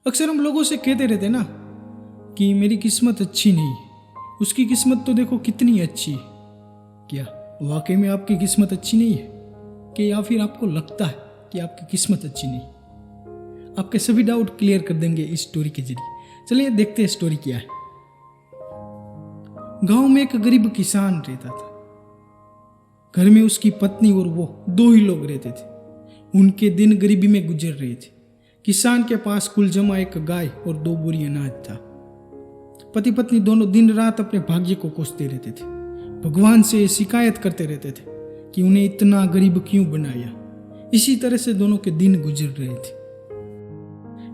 अक्सर हम लोगों से कहते रहते ना कि मेरी किस्मत अच्छी नहीं है, उसकी किस्मत तो देखो कितनी अच्छी है। क्या वाकई में आपकी किस्मत अच्छी नहीं है कि या फिर आपको लगता है कि आपकी किस्मत अच्छी नहीं? आपके सभी डाउट क्लियर कर देंगे इस स्टोरी के जरिए। चलिए देखते हैं स्टोरी क्या है। गांव में एक गरीब किसान रहता था। घर में उसकी पत्नी और वो दो ही लोग रहते थे। उनके दिन गरीबी में गुजर रहे थे। किसान के पास कुल जमा एक गाय और 2 बोरी अनाज था। पति पत्नी दोनों दिन रात अपने भाग्य को कोसते रहते थे। भगवान से शिकायत करते रहते थे कि उन्हें इतना गरीब क्यों बनाया। इसी तरह से दोनों के दिन गुजर रहे थे।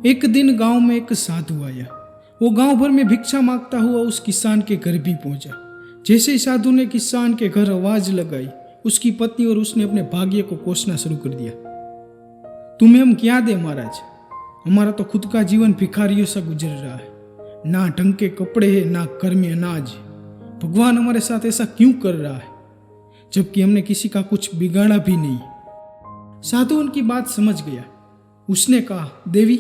एक दिन गांव में एक साधु आया। वो गांव भर में भिक्षा मांगता हुआ उस किसान के घर भी पहुंचा। जैसे ही साधु ने किसान के घर आवाज लगाई, उसकी पत्नी और उसने अपने भाग्य को कोसना शुरू कर दिया। तुम्हें हम क्या दे महाराज, हमारा तो खुद का जीवन भिखारियों सा गुजर रहा है। ना ढंग के कपड़े है, ना घर में अनाज है। भगवान हमारे साथ ऐसा क्यों कर रहा है, जबकि हमने किसी का कुछ बिगाड़ा भी नहीं। साधु उनकी बात समझ गया। उसने कहा, देवी,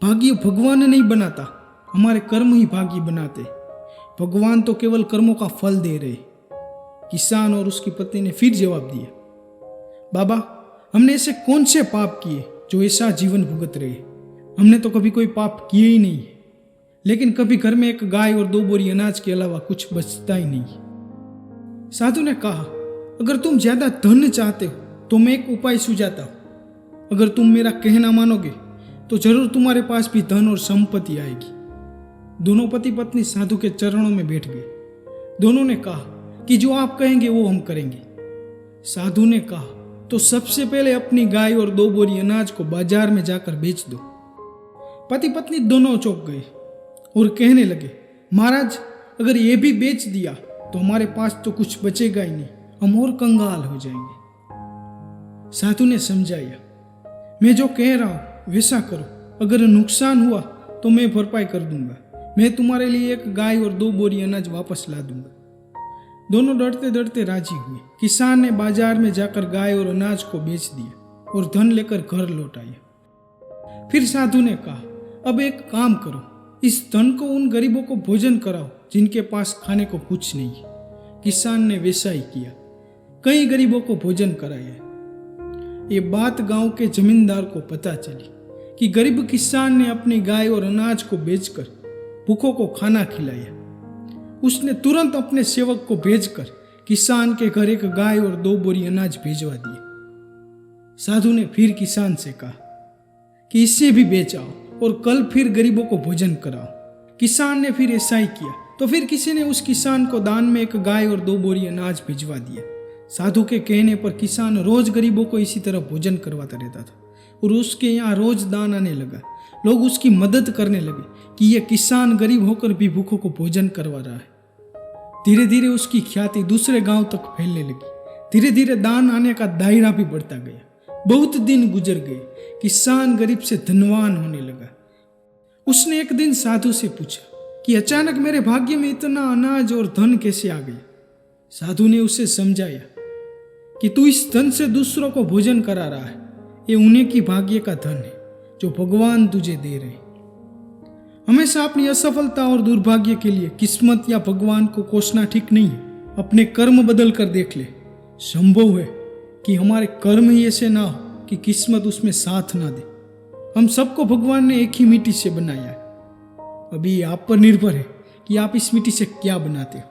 भाग्य भगवान नहीं बनाता, हमारे कर्म ही भाग्य बनाते। भगवान तो केवल कर्मों का फल दे रहे। किसान और उसकी पत्नी ने फिर जवाब दिया, बाबा, हमने ऐसे कौन से पाप किए जो ऐसा जीवन भुगत रहे? हमने तो कभी कोई पाप किए ही नहीं है, लेकिन कभी घर में एक गाय और 2 बोरी अनाज के अलावा कुछ बचता ही नहीं। साधु ने कहा, अगर तुम ज्यादा धन चाहते हो तो मैं एक उपाय सुझाता हूं। अगर तुम मेरा कहना मानोगे तो जरूर तुम्हारे पास भी धन और संपत्ति आएगी। दोनों पति पत्नी साधु के चरणों में बैठ गए। दोनों ने कहा कि जो आप कहेंगे वो हम करेंगे। साधु ने कहा, तो सबसे पहले अपनी गाय और 2 बोरी अनाज को बाजार में जाकर बेच दो। पति पत्नी दोनों चौंक गए और कहने लगे, महाराज, अगर ये भी बेच दिया तो हमारे पास तो कुछ बचेगा ही नहीं, हम और कंगाल हो जाएंगे। साधु ने समझाया, मैं जो कह रहा हूं वैसा करो, अगर नुकसान हुआ तो मैं भरपाई कर दूंगा। मैं तुम्हारे लिए एक गाय और 2 बोरी अनाज वापस ला दूंगा। दोनों डरते डरते राजी हुए। किसान ने बाजार में जाकर गाय और अनाज को बेच दिया और धन लेकर घर लौट आया। फिर साधु ने कहा, अब एक काम करो, इस धन को उन गरीबों को भोजन कराओ जिनके पास खाने को कुछ नहीं है। किसान ने वैसा ही किया, कई गरीबों को भोजन कराया। ये बात गांव के जमींदार को पता चली कि गरीब किसान ने अपनी गाय और अनाज को बेचकर भूखों को खाना खिलाया। उसने तुरंत अपने सेवक को भेजकर किसान के घर एक गाय और 2 बोरी अनाज भिजवा दिए। साधु ने फिर किसान से कहा कि इससे भी बेच आओ और कल फिर गरीबों को भोजन कराओ। किसान ने फिर ऐसा ही किया। तो फिर किसी ने उस किसान को दान में एक गाय और 2 बोरी अनाज भिजवा दिया। साधु के कहने पर किसान रोज गरीबों को इसी तरह भोजन करवाता रहता था और उसके यहाँ रोज दान आने लगा। लोग उसकी मदद करने लगे कि यह किसान गरीब होकर भी भूखों को भोजन करवा रहा है। धीरे धीरे उसकी ख्याति दूसरे गांव तक फैलने लगी। धीरे धीरे दान आने का दायरा भी बढ़ता गया। बहुत दिन गुजर गए। किसान गरीब से धनवान होने लगा। उसने एक दिन साधु से पूछा कि अचानक मेरे भाग्य में इतना अनाज और धन कैसे आ गया? साधु ने उसे समझाया कि तू इस धन से दूसरों को भोजन करा रहा है। ये उन्हीं की भाग्य का धन है जो भगवान तुझे दे रहे। हमेशा अपनी असफलता और दुर्भाग्य के लिए किस्मत या भगवान को कोसना ठीक नहीं है। अपने कर्म बदल कर देख ले। संभव है कि हमारे कर्म ही ऐसे ना हो कि किस्मत उसमें साथ ना दे। हम सबको भगवान ने एक ही मिट्टी से बनाया है। अभी आप पर निर्भर है कि आप इस मिट्टी से क्या बनाते हो।